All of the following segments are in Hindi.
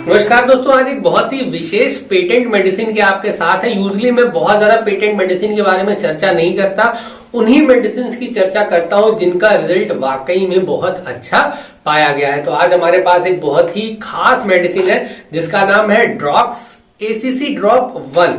नमस्कार दोस्तों, आज एक बहुत ही विशेष पेटेंट मेडिसिन के आपके साथ है। यूजुअली मैं बहुत ज्यादा पेटेंट मेडिसिन के बारे में चर्चा नहीं करता, उन्हीं मेडिसिन की चर्चा करता हूं जिनका रिजल्ट वाकई में बहुत अच्छा पाया गया है। तो आज हमारे पास एक बहुत ही खास मेडिसिन है जिसका नाम है ड्रॉक्स एसीसी ड्रॉप 1।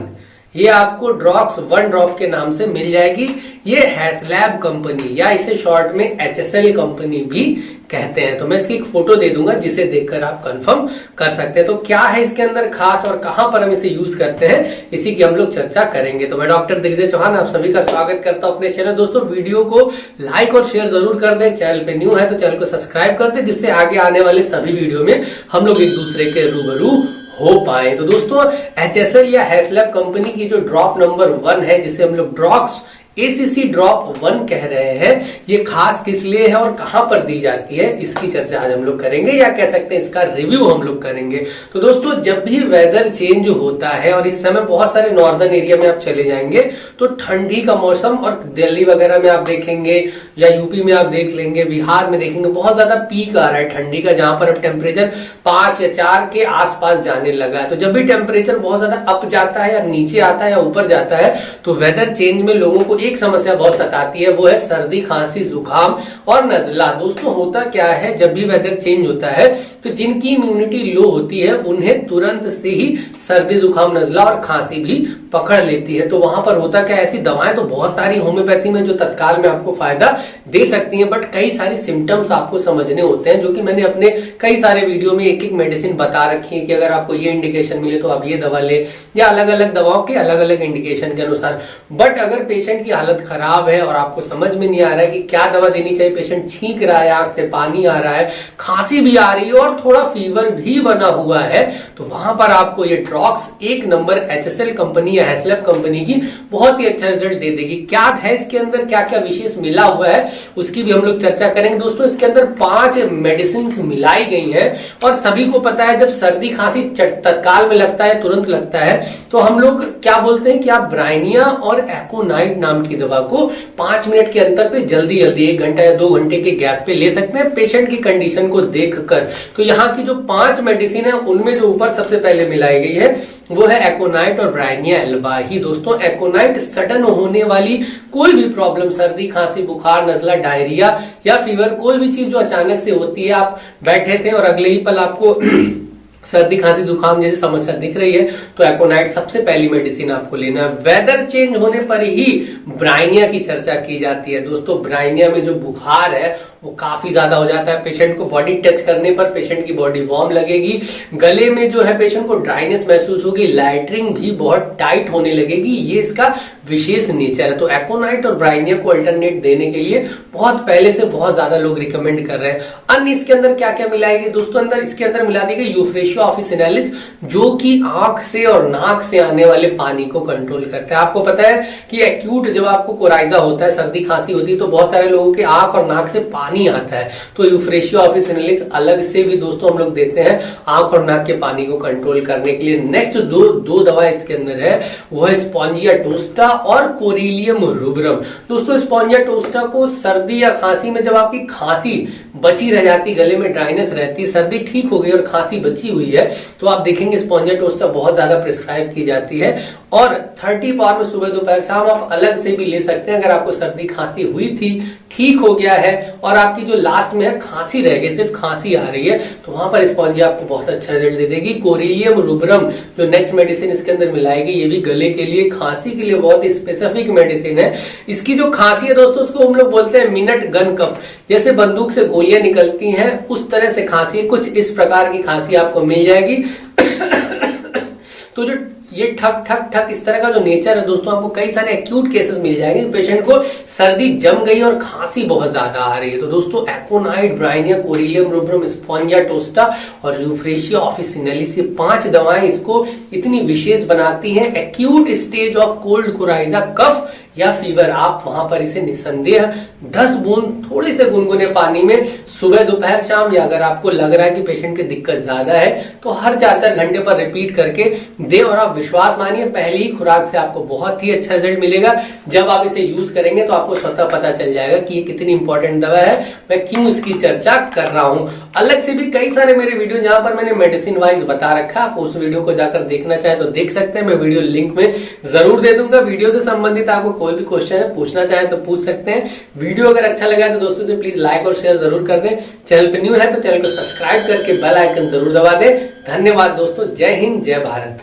ये आपको ड्रॉक्स 1 ड्रॉप के नाम से मिल जाएगी। ये हैसलैब कंपनी या इसे शॉर्ट में HSL कंपनी भी कहते हैं। तो मैं इसकी एक फोटो दे दूंगा जिसे देखकर आप कंफर्म कर सकते हैं। तो क्या है इसके अंदर खास और कहां पर हम इसे यूज करते हैं, इसी की हम लोग चर्चा करेंगे। तो मैं डॉक्टर दिग्विजय चौहान आप सभी का स्वागत करता हूं अपने चैनल। दोस्तों वीडियो को लाइक और शेयर जरूर कर दें। चैनल पे न्यू है तो चैनल को सब्सक्राइब कर दें, जिससे आगे आने वाले सभी वीडियो में हम लोग एक दूसरे के रूबरू हो पाए। तो दोस्तों HSL या हैसलैब कंपनी की जो ड्रॉप नंबर 1 है, जिसे हम लोग ड्रॉक्स एसीसी ड्रॉप 1 कह रहे हैं, ये खास किस लिए है और कहां पर दी जाती है, इसकी चर्चा आज हम लोग करेंगे, या कह सकते हैं इसका रिव्यू हम लोग करेंगे। तो दोस्तों जब भी वेदर चेंज होता है, और इस समय बहुत सारे नॉर्दर्न एरिया में आप चले जाएंगे तो ठंडी का मौसम, और दिल्ली वगैरह में आप देखेंगे या यूपी में आप देख लेंगे, बिहार में देखेंगे, बहुत ज्यादा पीक आ रहा है ठंडी का, जहां पर अब टेम्परेचर 5 या 4 के आसपास जाने लगा है। तो जब भी टेम्परेचर बहुत ज्यादा अप जाता है या नीचे आता है या ऊपर जाता है, तो वेदर चेंज में लोगों को एक समस्या बहुत सताती है, वो है सर्दी, खांसी, जुकाम और नजला। दोस्तों होता क्या है, जब भी वेदर चेंज होता है तो जिनकी इम्यूनिटी लो होती है उन्हें तुरंत से ही सर्दी, जुकाम, नजला और खांसी भी पकड़ लेती है। तो वहां पर होता क्या, ऐसी दवाएं तो बहुत सारी होम्योपैथी में जो तत्काल में आपको फायदा दे सकती हैं, बट कई सारी सिम्टम्स आपको समझने होते हैं, जो कि मैंने अपने कई सारे वीडियो में एक एक मेडिसिन बता रखी है कि अगर आपको ये इंडिकेशन मिले तो आप ये दवा ले, या अलग अलग दवाओं के अलग अलग इंडिकेशन के अनुसार। बट अगर पेशेंट की हालत खराब है और आपको समझ में नहीं आ रहा है कि क्या दवा देनी चाहिए, पेशेंट छींक रहा है, आंख से पानी आ रहा है, खांसी भी आ रही है और थोड़ा फीवर भी बना हुआ है, तो वहां पर आपको ये ड्रॉक्स 1 नंबर HSL कंपनी या हैसलैब कंपनी की बहुत ही अच्छा रिजल्ट दे देगी। क्या है इसके अंदर, क्या क्या विशेष मिला हुआ है, उसकी भी हम लोग चर्चा करेंगे। दोस्तों इसके अंदर 5 मेडिसिन मिलाई गई हैं, और सभी को पता है जब सर्दी खांसी तत्काल में लगता है, तुरंत लगता है, तो हम लोग क्या बोलते हैं कि आप ब्राइनिया और एकोनाइट नाम की दवा को 5 मिनट के अंतर पे जल्दी 1 घंटा या 2 घंटे के गैप पे ले सकते हैं, पेशेंट की कंडीशन को देखकर। तो यहाँ की जो 5 मेडिसिन है उनमें जो ऊपर सबसे पहले मिलाई गई है वो है एकोनाइट और ब्राइनिया एल्बा ही। दोस्तों एकोनाइट सडन होने वाली कोई भी प्रॉब्लम, सर्दी, खांसी, बुखार, नजला, डायरिया या फीवर, कोई भी चीज जो अचानक से होती है, आप बैठे थे और अगले ही पल आपको सर्दी, खांसी, जुकाम जैसी समस्या दिख रही है, तो एकोनाइट सबसे पहली मेडिसिन आपको लेना है। वेदर चेंज होने पर ही ब्राइनिया की चर्चा की जाती है। दोस्तों ब्राइनिया में जो बुखार है वो काफी ज्यादा हो जाता है, पेशेंट को बॉडी टच करने पर पेशेंट की बॉडी वार्म लगेगी, गले में जो है पेशेंट को ड्राइनेस महसूस होगी, लाइटरिंग भी बहुत टाइट होने लगेगी। ये इसका विशेष नेचर है। तो एकोनाइट और ब्राइनिया को अल्टरनेट देने के लिए बहुत पहले से बहुत ज्यादा लोग रिकमेंड कर रहे हैं। अन्य इसके अंदर क्या क्या मिलाएगी दोस्तों, इसके अंदर मिला दी गई यूफ्रेशिया ऑफिसिनालिस, जो कि आंख से और नाक से आने वाले पानी को कंट्रोल करता है। आपको पता है कि एक्यूट जब आपको कोराइजा होता है, सर्दी खांसी होती है, तो बहुत सारे लोगों के आंख और नाक से पानी आता है, तो यूफ्रेशिया ऑफिसिनालिस अलग से भी दोस्तों हम लोग देते हैं आंख और नाक के पानी को कंट्रोल करने के लिए। नेक्स्ट दो दवा इसके अंदर है, वो है स्पॉन्जिया टोस्टा और कोरिलियम रुब्रम। दोस्तों स्पॉन्जिया टोस्टा को सर्दी या खांसी में, जब आपकी खांसी बची रह जाती, गले में ड्राइनेस रहती, सर्दी ठीक हो गई और खांसी बची हुई है, तो आप देखेंगे स्पॉन्जिया टोस्टा बहुत ज्यादा प्रिस्क्राइब की जाती है, और 30 पावर में सुबह दोपहर शाम आप अलग से भी ले सकते हैं। अगर आपको सर्दी खांसी हुई थी, ठीक हो गया है, और आपकी जो लास्ट में है खांसी रह गई, सिर्फ खांसी आ रही है, तो वहां पर स्पॉन्जिया आपको बहुत अच्छा रिजल्ट दे देगी। कोरिलियम रुब्रम जो नेक्स्ट मेडिसिन इसके अंदर मिलाएगी, ये भी गले के लिए, खांसी के लिए बहुत ही स्पेसिफिक मेडिसिन है। इसकी जो खांसी है दोस्तों, उसको हम लोग बोलते हैं मिनट गन कफ, जैसे बंदूक से गोलियां निकलती हैं उस तरह से खांसी है, कुछ इस प्रकार की खांसी आपको मिल जाएगी। तो जो ये ठक ठक ठक इस तरह का जो नेचर है दोस्तों, आपको कई सारे एक्यूट केसेस मिल जाएंगे, पेशेंट को सर्दी जम गई और खांसी बहुत ज्यादा आ रही है। तो दोस्तों एकोनाइट, ब्राइनिया, कोरिलियम रुब्रम, स्पॉन्जिया टोस्टा और यूफ्रेशिया ऑफिसिनालिस, ये 5 दवाएं इसको इतनी विशेष बनाती हैं acute stage of cold coryza cough या फीवर, आप वहां पर इसे निसंदेह 10 बूंद थोड़े से गुनगुने पानी में सुबह दोपहर शाम, या अगर आपको लग रहा है कि पेशेंट की दिक्कत ज्यादा है तो हर 4-4 घंटे पर रिपीट करके दे, और आप विश्वास मानिए पहली ही खुराक से आपको बहुत ही अच्छा रिजल्ट मिलेगा। जब आप इसे यूज करेंगे तो आपको स्वतः पता चल जाएगा कि ये कितनी इंपॉर्टेंट दवा है, मैं क्यों इसकी चर्चा कर रहा हूं। अलग से भी कई सारे मेरे वीडियो जहां पर मैंने मेडिसिन वाइज बता रखा है, आप उस वीडियो को जाकर देखना चाहे तो देख सकते हैं, मैं वीडियो लिंक में जरूर दे दूंगा। वीडियो से संबंधित आपको कोई भी क्वेश्चन है पूछना चाहे तो पूछ सकते हैं। वीडियो अगर अच्छा लगा तो दोस्तों से प्लीज लाइक और शेयर जरूर कर दें। चैनल पे न्यू है तो चैनल को सब्सक्राइब करके बेल आइकन जरूर दबा दें। धन्यवाद दोस्तों, जय हिंद जय भारत।